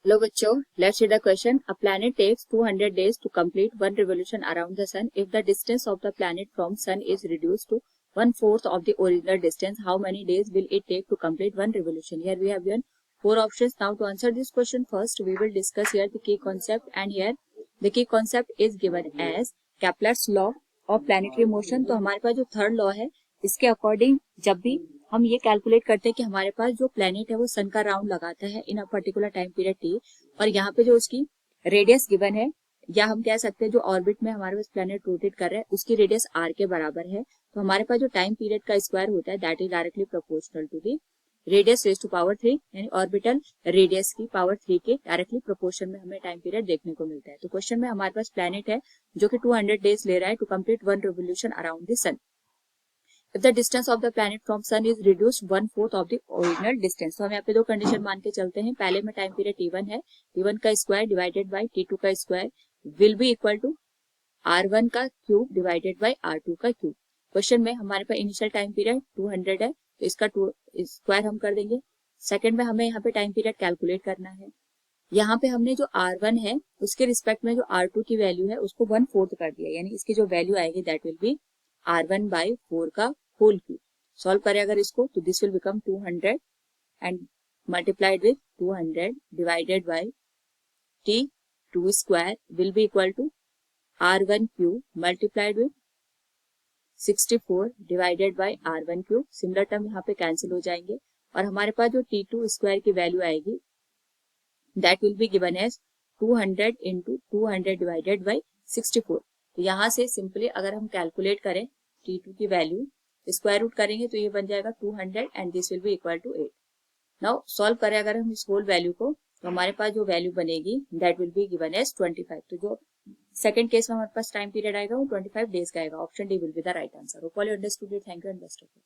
Hello बच्चों, let's see the question. A planet takes 200 days to complete one revolution around the sun. If the distance of the planet from sun is reduced to 1/4 of the original distance, how many days will it take to complete one revolution? Here we have given four options. Now to answer this question, first we will discuss here the key concept, and here the key concept is given as Kepler's law of planetary motion. तो हमारे पास जो third law है, इसके according जब भी हम ये calculate करते हैं कि हमारे पास जो प्लेनेट है वो सन का राउंड लगाता है in a particular time period T, और यहाँ पे जो उसकी रेडियस गिवन है, या हम कह सकते हैं जो ऑर्बिट में हमारे पास प्लेनेट रोटेट कर रहा है उसकी रेडियस आर के बराबर है, तो हमारे पास जो टाइम पीरियड का स्क्वायर होता है that is directly proportional to the radius raise to power 3, यानी ऑर्बिटल रेडियस की पावर 3 के डायरेक्टली प्रोपोर्शन में हमें टाइम पीरियड देखने को मिलता है. तो क्वेश्चन में हमारे पास प्लेनेट है जो कि 200 डेज ले रहा है to complete one revolution around the sun. If the distance of the planet from sun is reduced 1/4 of the original distance, तो हम यहाँ पे दो कंडीशन मान के चलते हैं. पहले में टाइम पीरियड T1 है, T1 का स्क्वायर डिवाइडेड बाय T2 का square will be equal to R1 का क्यूब डिवाइडेड बाय R2 का क्यूब. क्वेश्चन में हमारे पास इनिशियल टाइम पीरियड 200 है, तो इसका स्क्वायर हम कर देंगे. सेकंड में हमें यहाँ पे टाइम पीरियड कैलकुलेट करना है. यहाँ पे हमने जो R1 है उसके रिस्पेक्ट में जो R2 की वैल्यू है उसको 1/4 कर दिया, यानी इसकी जो वैल्यू आएगी दैट विल बी R1/4 का होल क्यूब. सॉल्व करें अगर इसको तो this will become 200 and multiplied with 200 divided by T2 square will be equal to R1 cube multiplied with 64 divided by R1 cube. Similar term यहाँ पे cancel हो जाएंगे और हमारे पास जो T2 स्क्वायर की वैल्यू आएगी that will be given as 200 into 200 divided by 64. तो यहाँ से सिंपली अगर हम कैलकुलेट करें T2 की वैल्यू, स्क्वायर रूट करेंगे तो ये बन जाएगा 200 and this will be equal to 8. Now solve करें अगर हम इस होल वैल्यू को, तो हमारे पास जो वैल्यू बनेगी that will be given as 25. तो जो सेकंड केस में हमारे पास टाइम पीरियड आएगा वो 25 डेज का आएगा. Option D will be the right answer. Hope all you understood it. Thank you and best of luck.